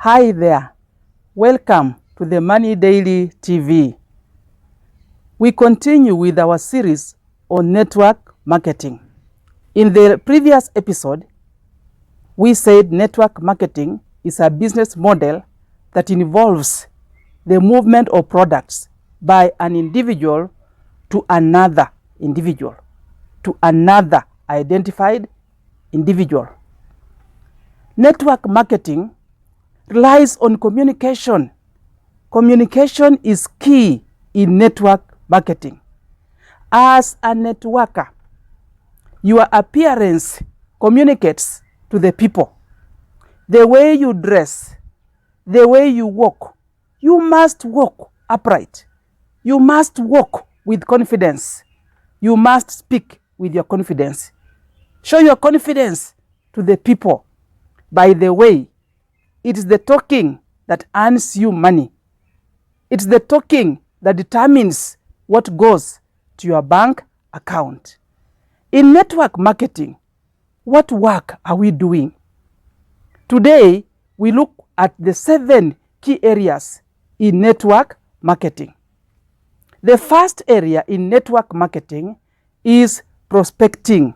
Hi there, welcome to the Money Daily TV. We continue with our series on network marketing. In the previous episode, we said network marketing is a business model that involves the movement of products by an individual to another individual, to another identified individual. Network marketing relies on communication. Communication is key in network marketing. As a networker, your appearance communicates to the people. The way you dress, the way you walk, you must walk upright. You must walk with confidence. You must speak with your confidence. Show your confidence to the people. By the way, it is the talking that earns you money. It's the talking that determines what goes to your bank account. In network marketing, what work are we doing? Today, we look at the 7 key areas in network marketing. The first area in network marketing is prospecting.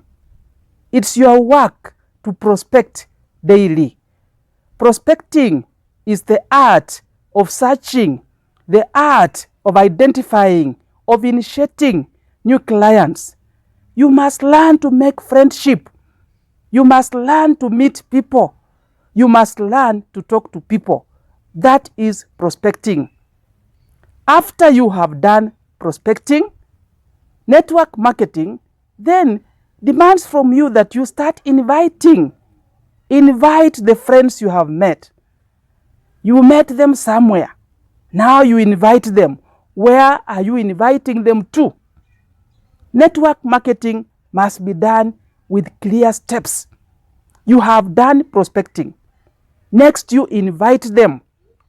It's your work to prospect daily. Prospecting is the art of searching, the art of identifying, of initiating new clients. You must learn to make friendship. You must learn to meet people. You must learn to talk to people. That is prospecting. After you have done prospecting, network marketing then demands from you that you start inviting. Invite the friends you have met. You met them somewhere. Now you invite them. Where are you inviting them to? Network marketing must be done with clear steps. You have done prospecting. Next, you invite them.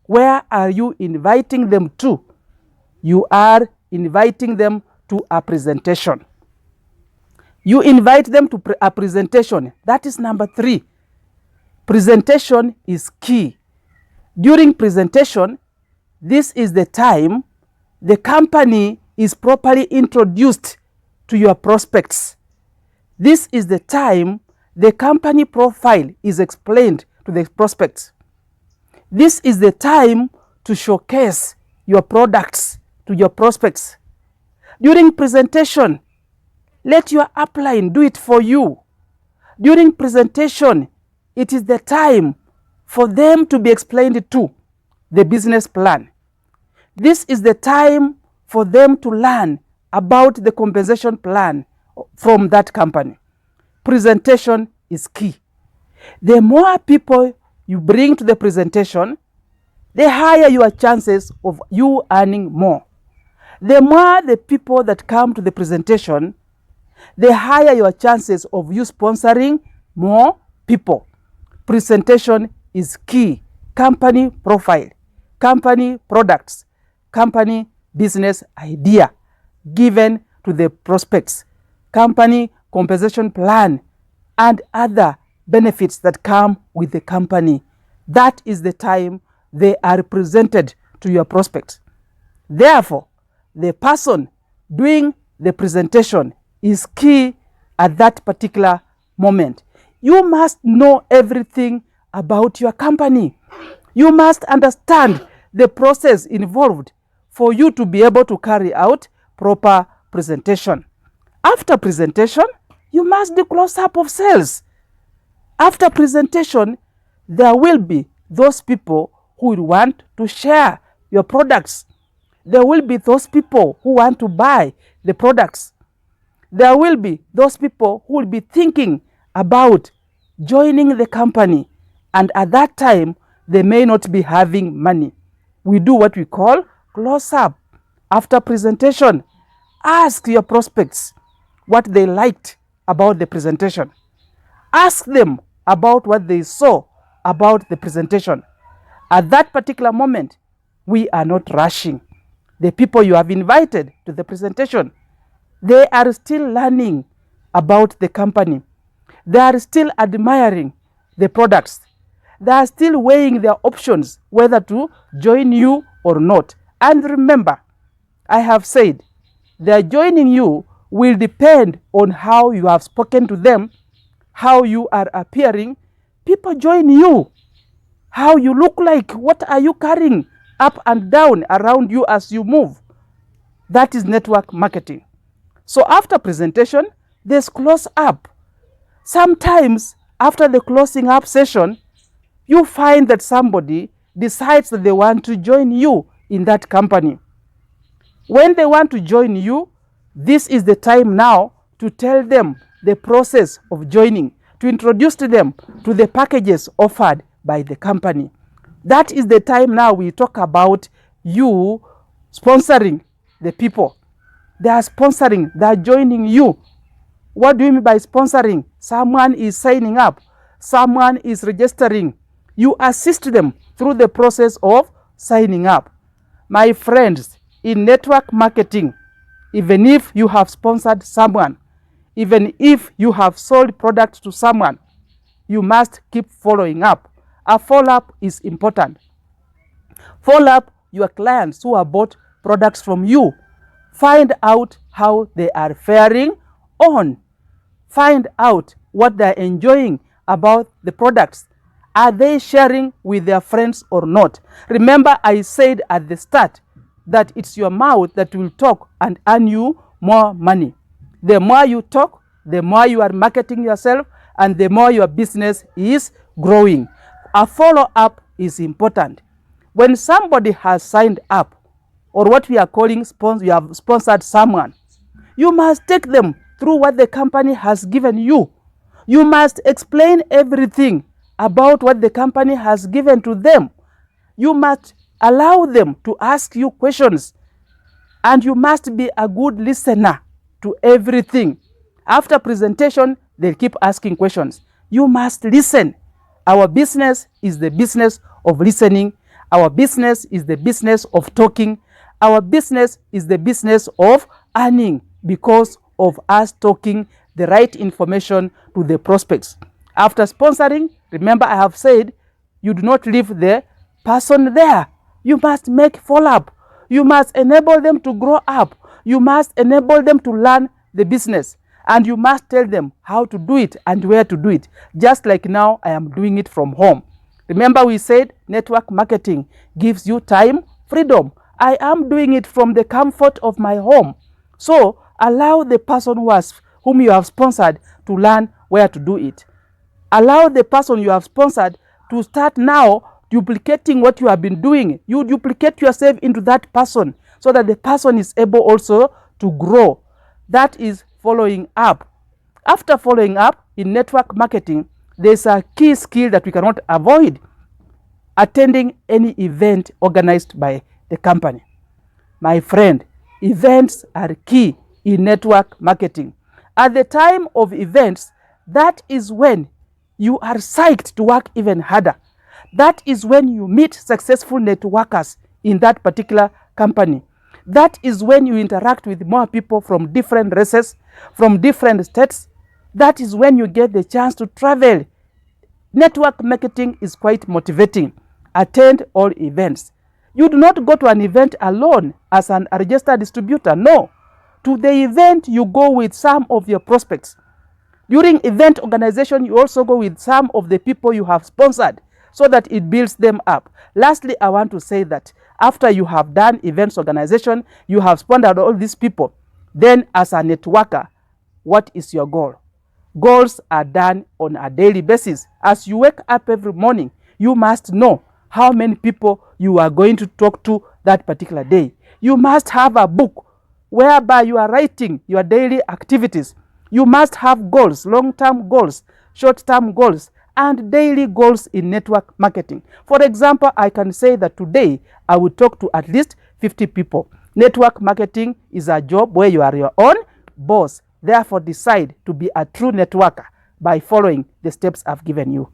Where are you inviting them to? You are inviting them to a presentation. You invite them to a presentation. That is number 3. Presentation is key. During presentation, this is the time the company is properly introduced to your prospects. This is the time the company profile is explained to the prospects. This is the time to showcase your products to your prospects. During presentation, let your upline do it for you. During presentation, it is the time for them to be explained to the business plan. This is the time for them to learn about the compensation plan from that company. Presentation is key. The more people you bring to the presentation, the higher your chances of you earning more. The more the people that come to the presentation, the higher your chances of you sponsoring more people. Presentation is key. Company profile, company products, company business idea given to the prospects, company compensation plan, and other benefits that come with the company. That is the time they are presented to your prospects. Therefore, the person doing the presentation is key at that particular moment. You must know everything about your company. You must understand the process involved for you to be able to carry out proper presentation. After presentation, you must do close-up of sales. After presentation, there will be those people who will want to share your products. There will be those people who want to buy the products. There will be those people who will be thinking about joining the company, and at that time, they may not be having money. We do what we call close-up. After presentation, ask your prospects what they liked about the presentation. Ask them about what they saw about the presentation. At that particular moment, we are not rushing. The people you have invited to the presentation, they are still learning about the company. They are still admiring the products. They are still weighing their options whether to join you or not. And remember, I have said their joining you will depend on how you have spoken to them, how you are appearing. People join you. How you look like, what are you carrying up and down around you as you move. That is network marketing. So after presentation, there's close up. Sometimes after the closing up session, you find that somebody decides that they want to join you in that company. When they want to join you, this is the time now to tell them the process of joining, to introduce to them to the packages offered by the company. That is the time now we talk about you sponsoring the people. They are sponsoring, they are joining you. What do you mean by sponsoring? Someone is signing up, someone is registering. You assist them through the process of signing up. My friends, in network marketing, even if you have sponsored someone, even if you have sold products to someone, you must keep following up. A follow-up is important. Follow up your clients who have bought products from you. Find out how they are faring on. Find out what they are enjoying about the products. Are they sharing with their friends or not? Remember, I said at the start that it's your mouth that will talk and earn you more money. The more you talk, the more you are marketing yourself, and the more your business is growing. A follow-up is important. When somebody has signed up, or what we are calling you have sponsored someone, you must take them through what the company has given you. You must explain everything about what the company has given to them. You must allow them to ask you questions, and you must be a good listener to everything. After presentation, they keep asking questions. You must listen. Our business is the business of listening. Our business is the business of talking. Our business is the business of earning because of us talking the right information to the prospects. After sponsoring, remember I have said, you do not leave the person there. You must make follow-up. You must enable them to grow up. You must enable them to learn the business. And you must tell them how to do it and where to do it. Just like now, I am doing it from home. Remember we said network marketing gives you time, freedom. I am doing it from the comfort of my home. So allow the person whom you have sponsored to learn where to do it. Allow the person you have sponsored to start now duplicating what you have been doing. You duplicate yourself into that person so that the person is able also to grow. That is following up. After following up in network marketing, there's a key skill that we cannot avoid: attending any event organized by the company. My friend, events are key in network marketing. At the time of events, that is when you are psyched to work even harder. That is when you meet successful networkers in that particular company. That is when you interact with more people from different races, from different states. That is when you get the chance to travel. Network marketing is quite motivating. Attend all events. You do not go to an event alone as a registered distributor. No. To the event, you go with some of your prospects. During event organization, you also go with some of the people you have sponsored so that it builds them up. Lastly, I want to say that after you have done events organization, you have sponsored all these people, then as a networker, what is your goal? Goals are done on a daily basis. As you wake up every morning, you must know how many people you are going to talk to that particular day. You must have a book whereby you are writing your daily activities. You must have goals, long-term goals, short-term goals, and daily goals in network marketing. For example, I can say that today I will talk to at least 50 people. Network marketing is a job where you are your own boss. Therefore, decide to be a true networker by following the steps I've given you.